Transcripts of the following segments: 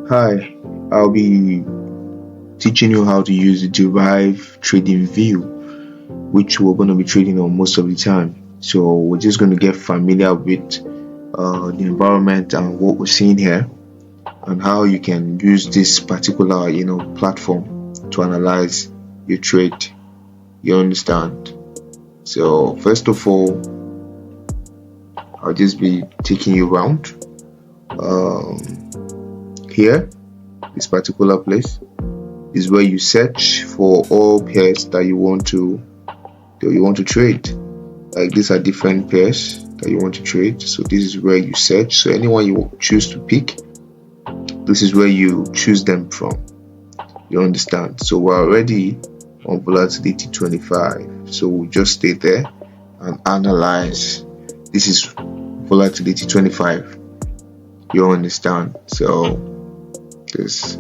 Hi, I'll be teaching you how to use the Deriv trading view, which we're going to be trading on most of the time. So we're just going to get familiar with the environment and what we're seeing here, and how you can use this particular platform to analyze your trade. You understand? So first of all, I'll just be taking you around here. This particular place is where you search for all pairs that you want to trade. Like these are different pairs that you want to trade, so this is where you search. So anyone you choose to pick, this is where you choose them from. You understand? So we're already on volatility 25, so we'll just stay there and analyze. This is volatility 25. You understand? So this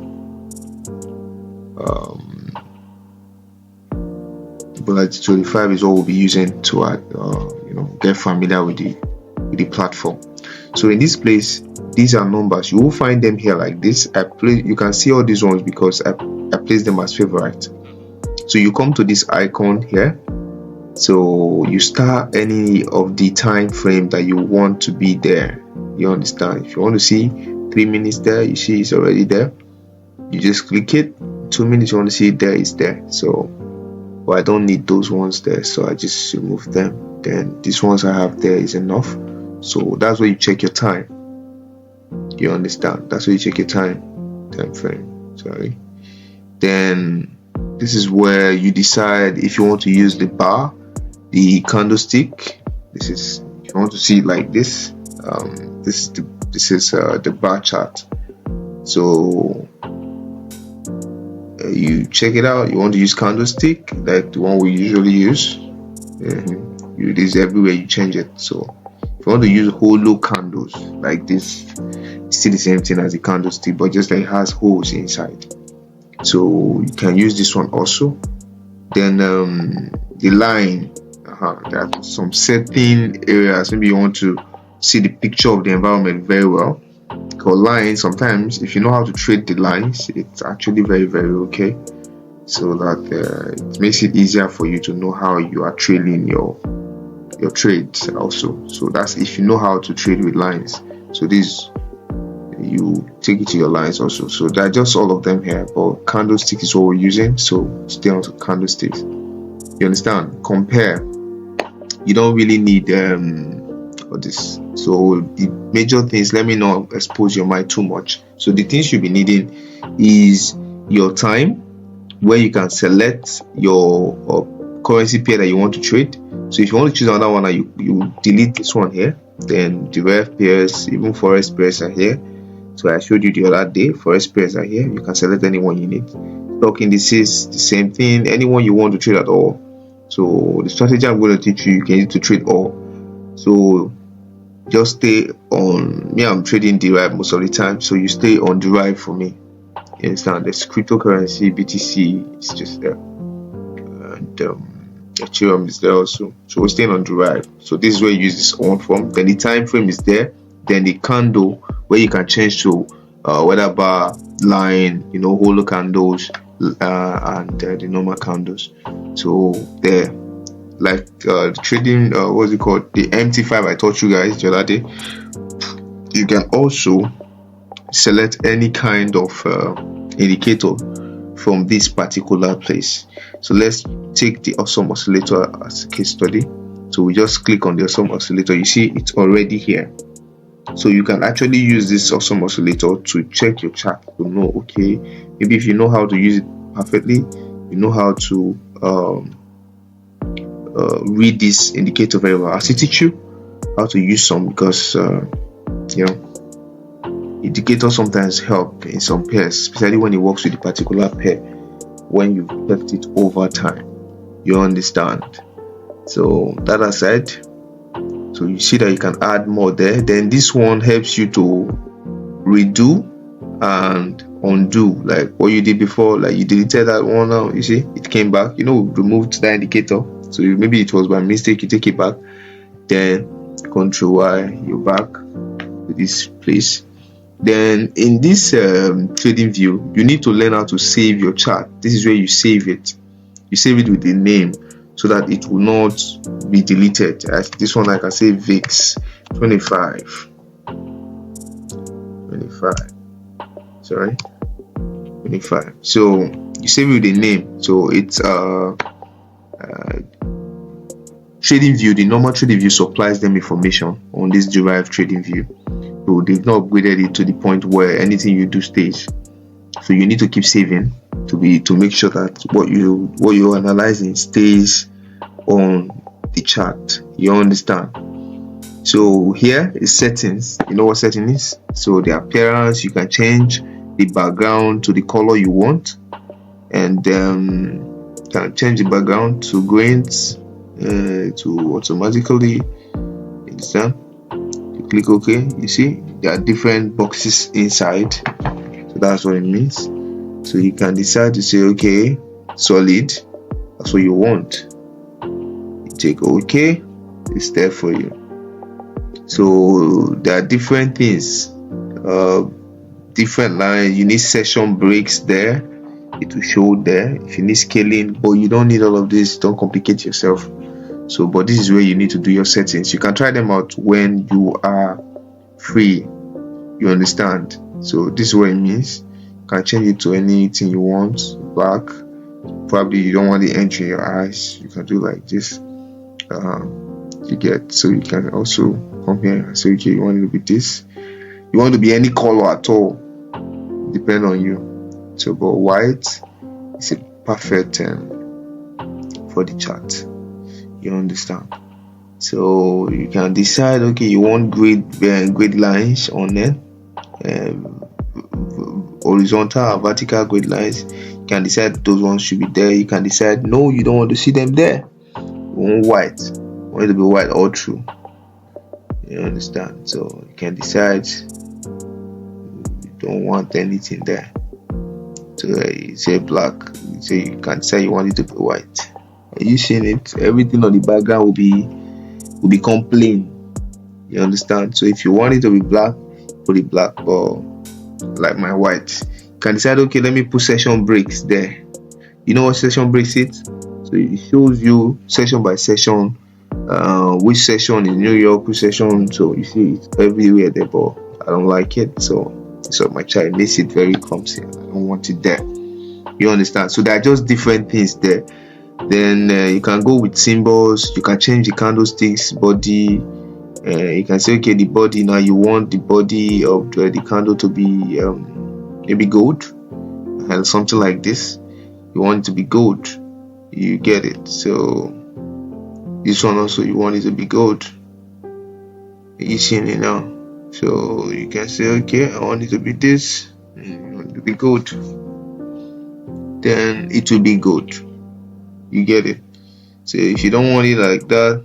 volatility 25 is what we'll be using to get familiar with the platform. So in this place, these are numbers. You will find them here like this. You can see all these ones because I place them as favorite. So you come to this icon here, so you start any of the time frame that you want to be there. You understand? If you want to see 3 minutes there, you see it's already there. You just click it. 2 minutes, you want to see it there, it's there. So I don't need those ones there, so I just remove them. Then these ones I have there is enough. So that's where you check your time. You understand? That's where you check your time frame. Sorry. Then this is where you decide if you want to use the bar, the candlestick. This is, if you want to see it like this. This is the bar chart. So you check it out. You want to use candlestick like the one we usually use. This everywhere you change it. So if you want to use hollow candles like this, it's still the same thing as the candlestick, but just like it has holes inside. So you can use this one also. Then the line, there are some certain areas. Maybe you want to see the picture of the environment very well. Because lines, sometimes if you know how to trade the lines, it's actually very, very okay. So that it makes it easier for you to know how you are trading your trades also. So that's if you know how to trade with lines. So this, you take it to your lines also. So they're just all of them here, but candlestick is what we're using, so stay on to candlesticks. You understand? Compare. You don't really need this. So the major things, let me not expose your mind too much. So the things you'll be needing is your time, where you can select your currency pair that you want to trade. So if you want to choose another one, you delete this one here. Then the ref pairs, even forex pairs are here. So I showed you the other day, forex pairs are here. You can select anyone you need. Stock indices, the same thing. Anyone you want to trade at all. So the strategy I'm going to teach you, you can use to trade all. So just stay on me. I'm trading Deriv most of the time, so you stay on Deriv for me. You understand? There's cryptocurrency, BTC, it's just there, and Ethereum is there also. So we're staying on Deriv. So this is where you use this on from. Then the time frame is there. Then the candle, where you can change to whether bar, line, hollow candles, and the normal candles. So there, like the trading, what's it called, the MT5 I taught you guys the other day. You can also select any kind of indicator from this particular place. So let's take the awesome oscillator as a case study. So we just click on the awesome oscillator. You see it's already here. So you can actually use this awesome oscillator to check your chart to know, okay, maybe if you know how to use it perfectly, you know how to read this indicator very well. I'll teach you how to use some, because indicators sometimes help in some pairs, especially when it works with a particular pair when you've left it over time. You understand? So that aside, so you see that you can add more there. Then this one helps you to redo and undo, like what you did before. Like you deleted that one, now you see it came back, removed that indicator. So maybe it was by mistake, you take it back, then Control Y, you're back to this place. Then in this trading view, you need to learn how to save your chart. This is where you save it. You save it with a name so that it will not be deleted. As this one, I can say VIX 25. Sorry, 25. So you save it with a name. So it's trading view. The normal trading view supplies them information on this Deriv trading view. So they've not upgraded it to the point where anything you do stays. So you need to keep saving to make sure that what you're analyzing stays on the chart. You understand? So here is settings. You know what setting is? So the appearance, you can change the background to the color you want, and can change the background to grains to automatically. Understand? You click OK. You see there are different boxes inside, so that's what it means. So you can decide to say okay, solid, that's what you want. You take OK, it's there for you. So there are different things, different lines. You need session breaks there, it will show there. If you need scaling, but you don't need all of this, don't complicate yourself. So but this is where you need to do your settings. You can try them out when you are free. You understand? So this is what it means. You can change it to anything you want. Black, probably you don't want the entry in your eyes, you can do like this. You get, so you can also come here and say okay, you want it to be this, you want to be any color at all, depend on you. So but white is a perfect for the chart. You understand? So you can decide okay, you want grid lines on it, horizontal or vertical grid lines. You can decide those ones should be there. You can decide no, you don't want to see them there. You want white, you want it to be white all through. You understand? So you can decide you don't want anything there. So you say black, you can decide you want it to be white. Are you seeing it? Everything on the background will become plain. You understand? So if you want it to be black, put it black, or like my white. You can decide okay, let me put session breaks there. You know what session breaks is? So it shows you session by session, which session in New York, which session. So you see it's everywhere there, but I don't like it. So my child makes it very clumsy. I don't want it there. You understand? So there are just different things there. Then you can go with symbols. You can change the candlesticks body. You can say okay, the body, now you want the body of the candle to be maybe gold and something like this. You want it to be gold, you get it. So this one also you want it to be gold. You seeing it now? So you can say okay, I want it to be this, you want it to be gold, then it will be gold. You get it? So if you don't want it like that,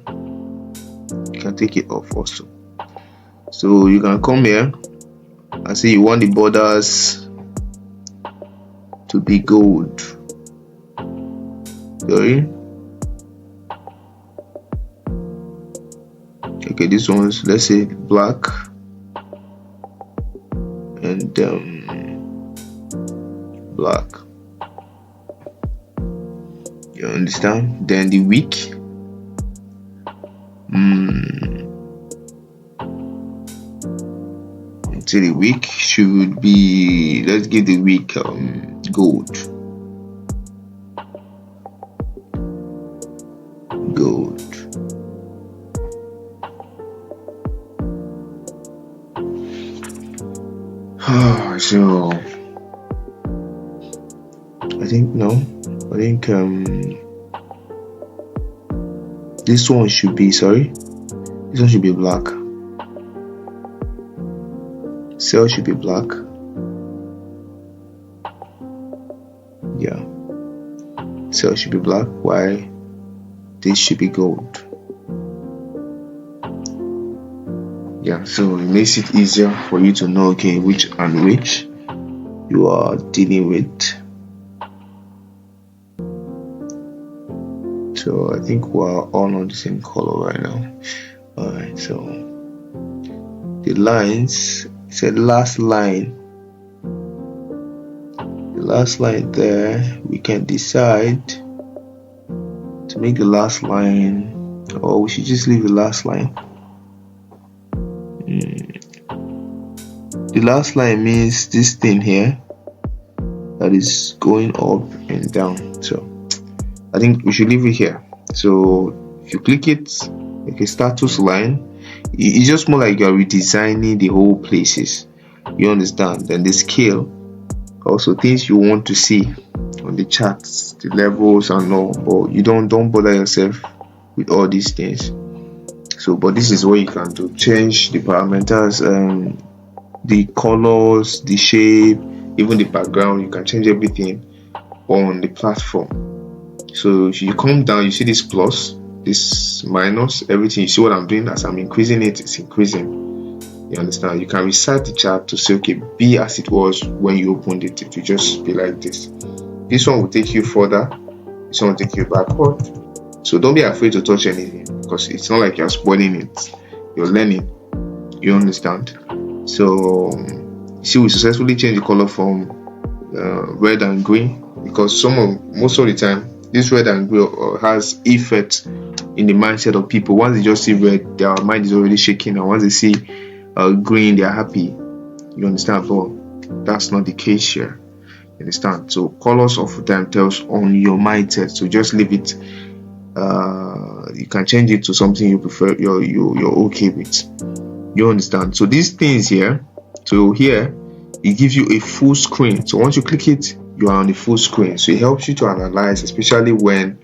you can take it off also. So you can come here and say you want the borders to be gold. Sorry. Okay, this one's, let's say black, and black. You understand? Then the wick, so the wick should be, let's give the wick gold. So I think this one should be, this one should be black. Cell should be black. Yeah, cell should be black. Why? This should be gold. Yeah, so it makes it easier for you to know okay, which and which you are dealing with. So I think we're all on the same color right now. Alright, so the lines It's a last line. The last line there, we can decide to make the last line, or we should just leave the last line. The last line means this thing here that is going up and down. So I think we should leave it here. So if you click it, like a status line, it's just more like you're redesigning the whole places. You understand? Then the scale, also things you want to see on the charts, the levels and all, but you don't bother yourself with all these things. So but this is what you can do. Change the parameters and the colors, the shape, even the background. You can change everything on the platform. So if you come down, you see this plus, this minus, everything. You see what I'm doing? As I'm increasing it, it's increasing. You understand? You can reset the chart to say, okay, be as it was when you opened it. It will just be like this. This one will take you further, this one will take you backward. So don't be afraid to touch anything, because it's not like you're spoiling it, you're learning. You understand? So see, we successfully changed the color from red and green, because most of the time this red and green has effect in the mindset of people. Once they just see red, their mind is already shaking, and once they see green, they are happy. You understand? But that's not the case here. You understand? So colors of time tells on your mindset. So just leave it. You can change it to something you prefer. You're okay with. You understand? So these things here, so here it gives you a full screen. So once you click it, you are on the full screen. So it helps you to analyze, especially when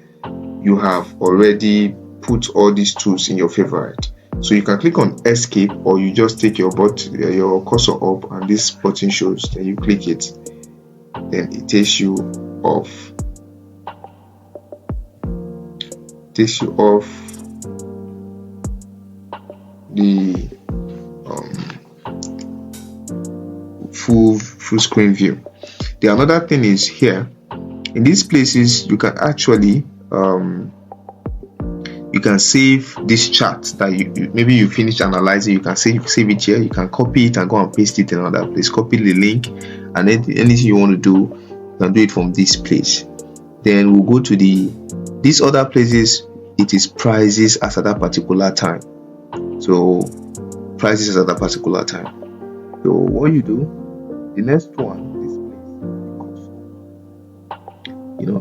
you have already put all these tools in your favorite. So you can click on escape, or you just take your cursor up and this button shows, then you click it, then it takes you off. Takes you off the full screen view. The another thing is here in these places you can actually you can save this chart that you maybe you finish analyzing. You can save it here. You can copy it and go and paste it in another place. Copy the link, and then anything you want to do, you can do it from this place. Then we'll go to these other places. It is prices as at that particular time. So prices at that particular time. So what you do, the next one,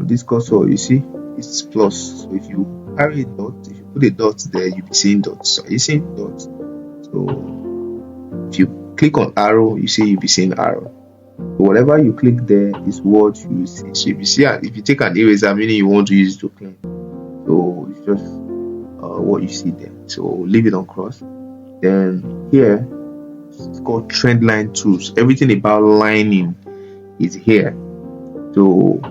this cursor, you see it's plus. So if you carry a dot, if you put a dot there, you'll be seeing dots. So you see dots. So if you click on arrow, you see you'll be seeing arrow. So whatever you click there is what you see. So if you see, if you take an eraser, meaning you want to use it to clean. So it's just what you see there. So leave it on cross. Then here it's called trend line tools. Everything about lining is here. So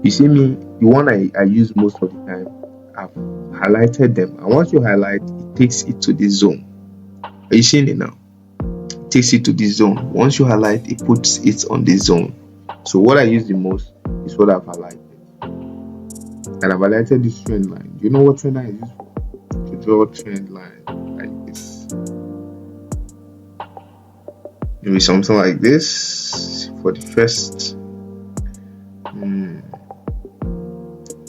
you see me, the one I use most of the time, I've highlighted them, and once you highlight, it takes it to this zone. Are you seeing it now? It takes it to this zone. Once you highlight, it puts it on this zone. So what I use the most is what I've highlighted. And I've highlighted this trend line. Do you know what trend line is used for? To draw a trend line like this. Maybe something like this for the first.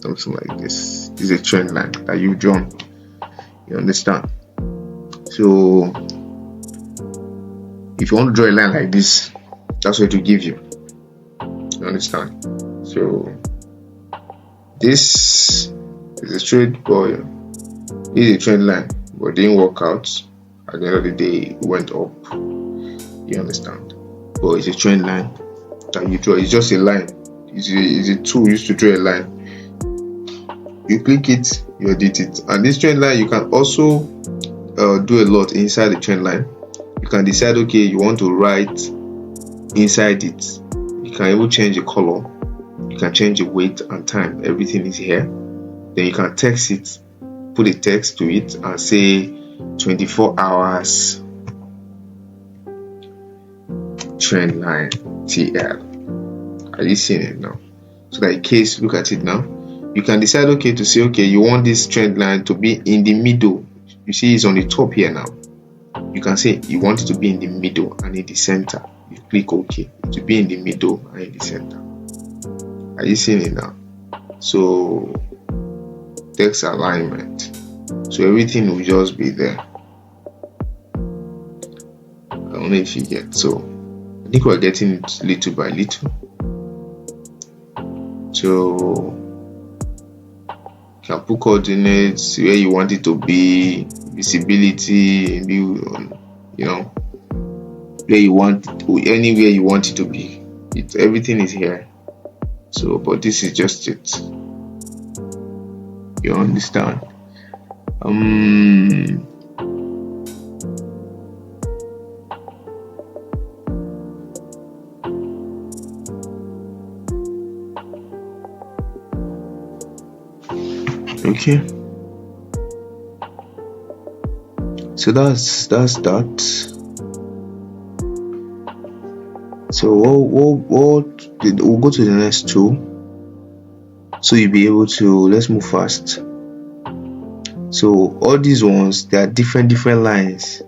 Something like this. This is a trend line that you've drawn. You understand? So if you want to draw a line like this, that's what it will give you. You understand? So this is a straight boy. This is a trend line, but it didn't work out. At the end of the day, it went up. You understand? But it's a trend line that you draw. It's just a line. It's a tool used to draw a line. You click it, you edit it. And this trend line, you can also do a lot inside the trend line. You can decide, okay, you want to write inside it. You can even change the color. You can change the weight and time. Everything is here. Then you can text it, put a text to it, and say 24 hours trend line TL. Are you seeing it now? So that in case, look at it now. You can decide, okay, to say, okay, you want this trend line to be in the middle. You see it's on the top here now. you can say you want it to be in the middle and in the center. You click OK to be in the middle and in the center. Are you seeing it now? So text alignment, so everything will just be there. I don't know if you get. So I think we're getting it little by little. So you can put coordinates where you want it to be, visibility, where you want it, anywhere you want it to be. Everything is here. So, but this is just it. You understand? Okay. So that's that. So we'll go to the next tool. So you'll be able to, let's move fast. So all these ones, they are different lines.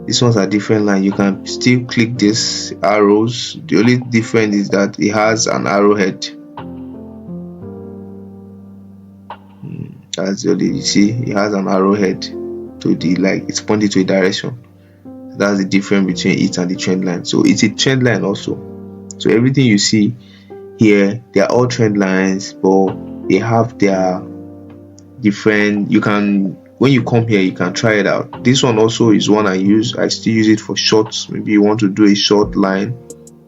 These ones are different lines. You can still click these arrows. The only difference is that it has an arrowhead. That's the only, you see, it has an arrowhead to the, like, it's pointing to a direction. That's the difference between it and the trend line. So it's a trend line also. So everything you see here, they are all trend lines, but they have their different. You can, when you come here, you can try it out. This one also is one I still use it for shorts. Maybe you want to do a short line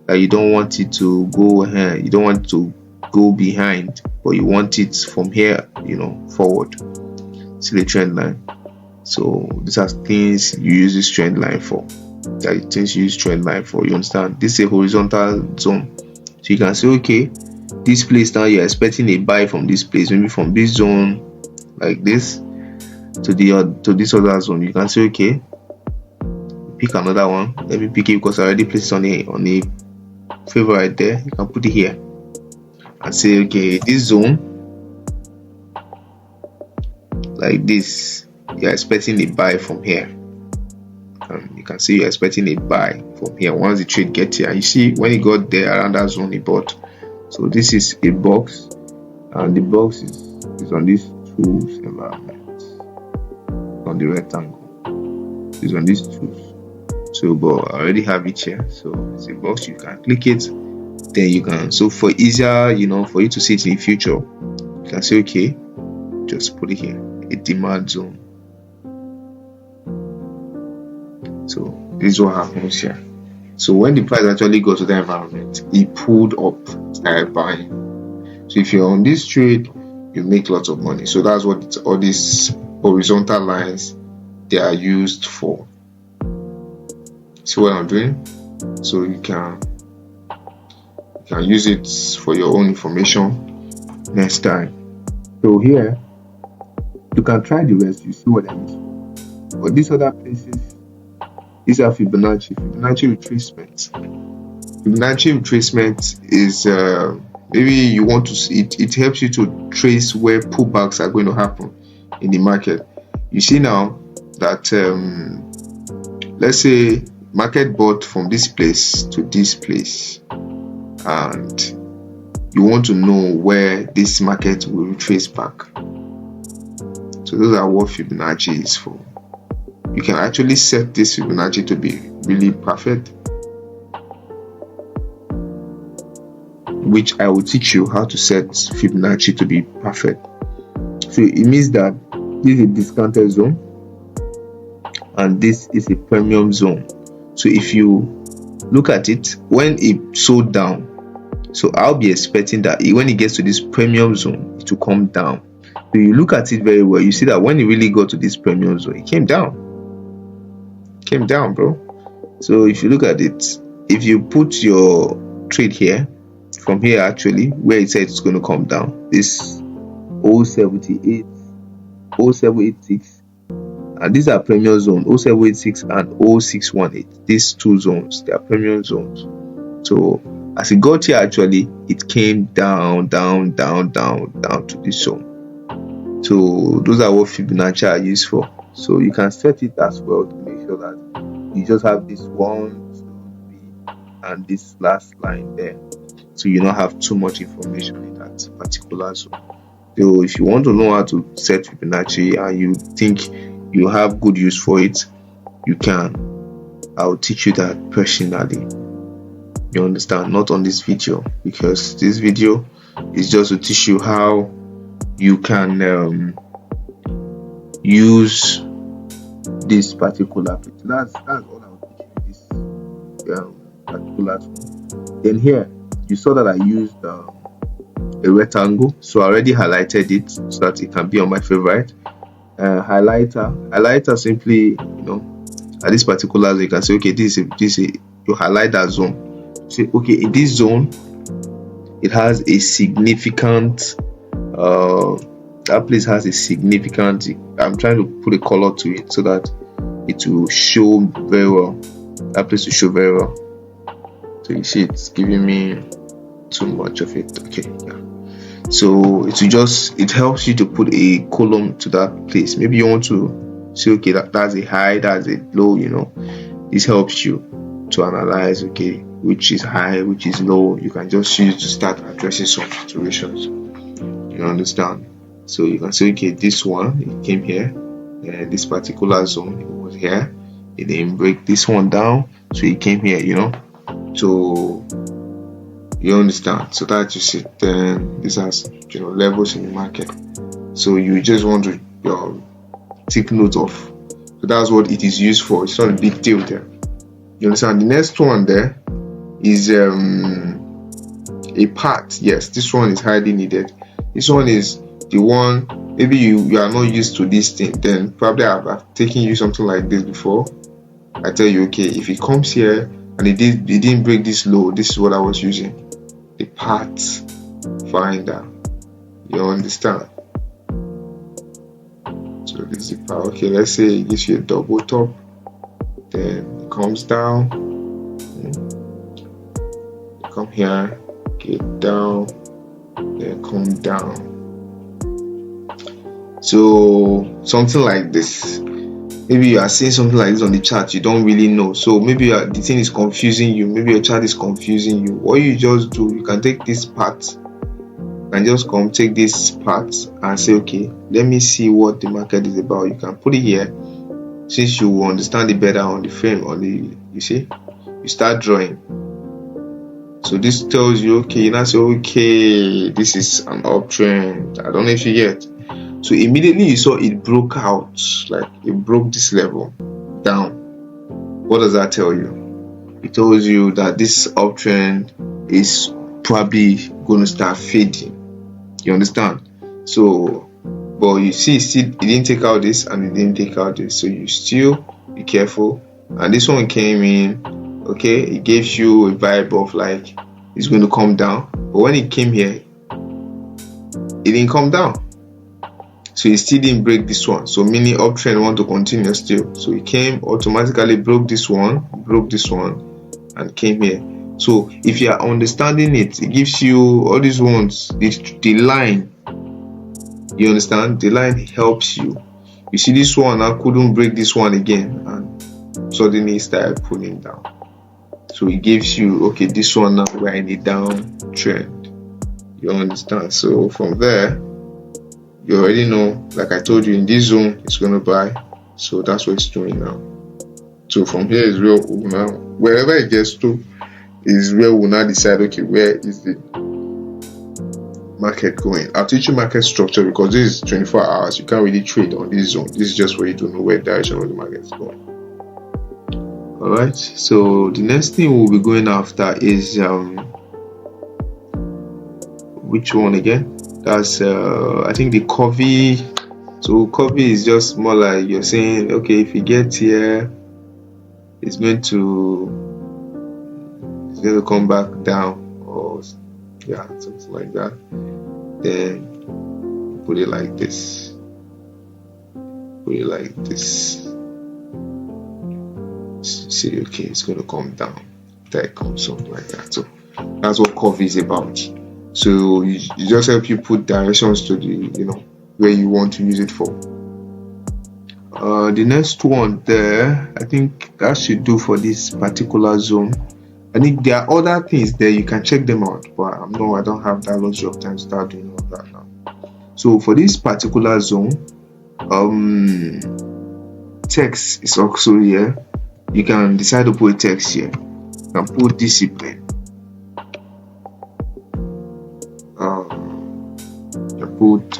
that you don't want it to go ahead, you don't want to go behind, but you want it from here, forward. See the trend line. So these are things you use this trend line for. That are things you use trend line for. You understand? This is a horizontal zone. So you can say, okay, this place now you're expecting a buy from this place, maybe from this zone like this to this other zone. You can say, okay, pick another one. Let me pick it because I already placed on a favorite there. You can put it here and say, okay, this zone like this, you're expecting a buy from here. You can see you're expecting a buy from here. Once the trade gets here, you see when it got there around that zone, it bought. So this is a box, and the box is on this tools environment, on the rectangle. It's on these tools. So, but I already have it here. So it's a box. You can click it. Then you can. So for easier, for you to see it in the future, you can say, okay, just put it here. A demand zone. So this is what happens here. So when the price actually goes to the environment, it pulled up, started buying. So if you're on this trade, you make lots of money. So that's what all these horizontal lines, they are used for. See what I'm doing? So you can use it for your own information next time. So here you can try the rest. You see what I mean? But these other places, these are Fibonacci retracement. Fibonacci retracement is maybe you want to see it helps you to trace where pullbacks are going to happen in the market. You see now that let's say market bought from this place to this place, and you want to know where this market will retrace back. So those are what Fibonacci is for. You can actually set this Fibonacci to be really perfect, which I will teach you how to set Fibonacci to be perfect. So it means that this is a discounted zone and this is a premium zone. So if you look at it, when it sold down, so I'll be expecting that when it gets to this premium zone, it will come down. So you look at it very well, you see that when it really got to this premium zone, it came down, bro. So if you look at it, if you put your trade here, from here actually, where it says it's going to come down, this 078, 0786, and these are premium zone, 0786 and 0618. These two zones, they are premium zones. So as it got here, actually it came down to this zone. So those are what Fibonacci are used for. So you can set it as well to make sure that you just have this one stone B and this last line there, so you don't have too much information in that particular zone. So if you want to know how to set Fibonacci and you think you have good use for it, you can. I'll teach you that personally. You understand? Not on this video, because this video is just to teach you how you can use this particular picture. That's all I'll teach you this particular tool. Then here you saw that I used a rectangle, so I already highlighted it so that it can be on my favorite. Highlighter simply, at this particular zone, you can say, okay, this is you highlight that zone. Say, okay, in this zone, it has a significant. That place has a significant. I'm trying to put a color to it so that it will show very well. That place will show very well. So you see, it's giving me too much of it. Okay, yeah. So it helps you to put a column to that place. Maybe you want to say, okay, that's a high, that's a low. This helps you to analyze, okay, which is high, which is low. You can just use to start addressing some situations. You understand? So you can say, okay, this one, it came here, and this particular zone, it was here. It didn't break this one down, so it came here, So you understand? So that you see, then this has levels in the market. So you just want to take note of. So that's what it is used for. It's not a big deal there. You understand? The next one there is a part. Yes, this one is highly needed. This one is the one, maybe you are not used to this thing, then probably I've taken you something like this before. I tell you, okay, if it comes here and it didn't break this low, this is what I was using, the part finder. You understand? So this is the part. Okay, let's say it gives you a double top, then it comes down, come here, get down, then come down. So something like this. Maybe you are seeing something like this on the chart, you don't really know. So maybe the thing is confusing you. Maybe your chart is confusing you. What you just do, you can take this part and just take this part and say, okay, let me see what the market is about. You can put it here, since you will understand it better on the frame. You see, you start drawing. So this tells you, okay, you now say, okay, this is an uptrend. I don't know if you get. So immediately you saw it broke out, like it broke this level down. What does that tell you? It tells you that this uptrend is probably going to start fading. You understand? So, but you see, it didn't take out this and it didn't take out this. So you still be careful. And this one came in, okay, it gives you a vibe of like it's going to come down. But when it came here, it didn't come down. So it still didn't break this one. So meaning uptrend want to continue still. So it came, automatically broke this one, and came here. So if you are understanding it, it gives you all these ones, the line. You understand? The line helps you. You see this one, I couldn't break this one again, and suddenly it started pulling down. So it gives you, okay, this one now we're in a downtrend. You understand? So from there, you already know, like I told you, in this zone it's going to buy. So that's what it's doing now. So from here is where now, wherever it gets to is where we'll now decide, okay, where is the market going. I'll teach you market structure because this is 24 hours. You can't really trade on this zone. This is just where you don't know where direction of the market is going. Alright, so the next thing we'll be going after is which one again? That's I think the coffee. So coffee is just more like you're saying, okay, if you get here, it's going to come back down, or yeah, something like that. Then put it like this. See, okay, it's going to come down. There it comes, something like that. So that's what coffee is about. So you just help you put directions to the where you want to use it for. The next one there, I think that should do for this particular zone. I think there are other things there, you can check them out, but I don't have that luxury of time to start doing all that now. So for this particular zone, text is also here. You can decide to put text here. You can put discipline. You put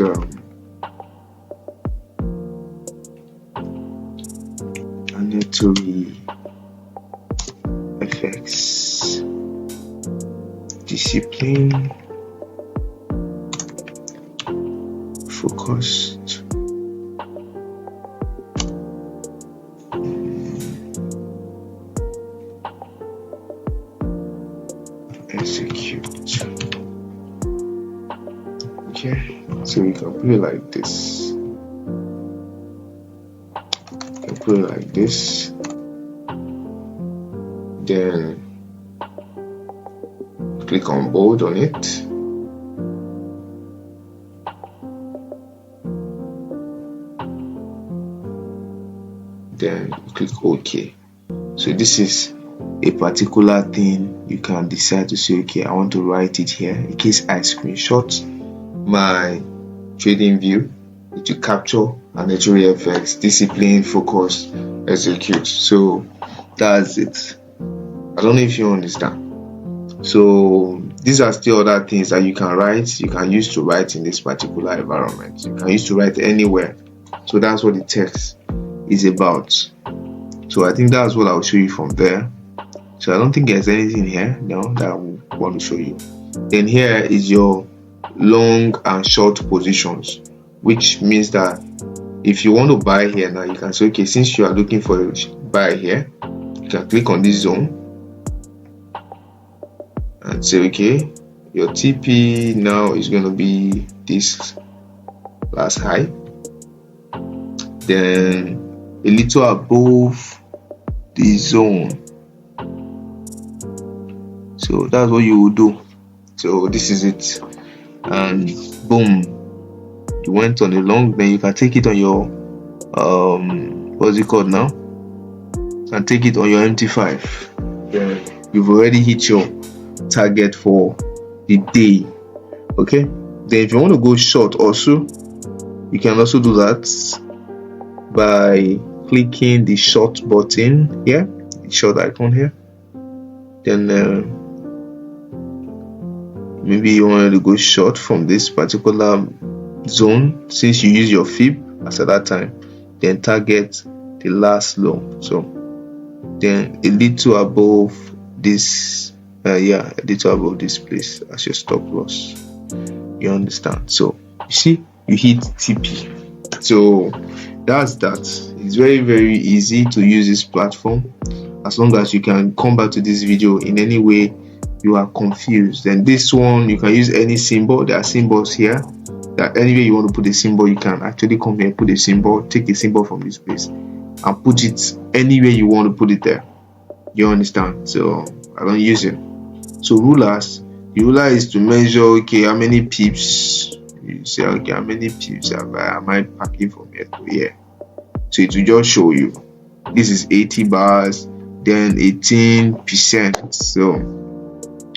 mandatory effects, discipline, focused, execute. Okay, so you can put it like this. You can put it like this. Then click on bold on it. Then click OK. So this is a particular thing. You can decide to say, okay, I want to write it here in case I screenshot my trading view. It will capture mandatory effects, discipline, focus, execute. So that's it. I don't know if you understand. So these are still other things that you can write, you can use to write in this particular environment. You can use to write anywhere. So that's what the text is about. So I think that's what I'll show you from there. So I don't think there's anything here now that I want to show you. Then here is your long and short positions, which means that if you want to buy here now, you can say, okay, since you are looking for a buy here, you can click on this zone and say, okay, your TP now is going to be this last high, then a little above the zone. So that's what you will do. So this is it, and boom, you went on a long. Then you can take it on your what's it called now, and take it on your MT5. Then you've already hit your target for the day. Okay, then if you want to go short also, you can also do that by clicking the short button here, the short icon here. Then maybe you wanted to go short from this particular zone since you use your fib as at that time, then target the last low. So then a little above this a little above this place as your stop loss. You understand? So you see, you hit TP. So that's that. It's very, very easy to use this platform, as long as you can come back to this video in any way you are confused. Then this one, you can use any symbol. There are symbols here that anywhere you want to put a symbol, you can actually come here, put a symbol, take a symbol from this place and put it anywhere you want to put it there. You understand? So I don't use it. So rulers, the ruler is to measure, okay, how many pips. You say, okay, how many pips am I packing from here to here? So it will just show you this is 80 bars, then 18%. So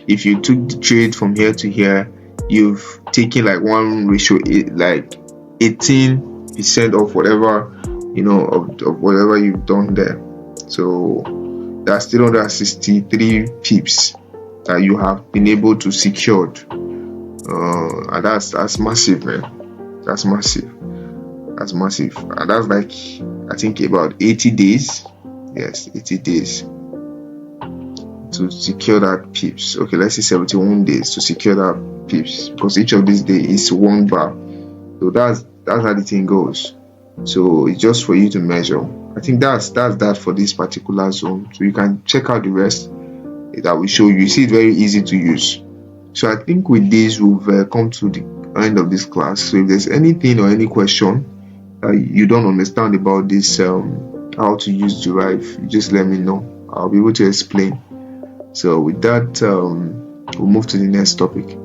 if you took the trade from here to here, you've taken like one ratio, like 18% of whatever, you know, of whatever you've done there. So that's still 363 pips that you have been able to secure, and that's massive, man. That's massive. And that's like, I think about 80 days. Yes, 80 days to secure that pips. Okay, let's say 71 days to secure that pips, because each of these days is 1 bar. So that's how the thing goes. So it's just for you to measure. I think that's that for this particular zone. So you can check out the rest that will show you. You see, it's very easy to use. So I think with this we've come to the end of this class. So if there's anything or any question you don't understand about this, how to use Deriv, you just let me know. I'll be able to explain. So with that, we'll move to the next topic.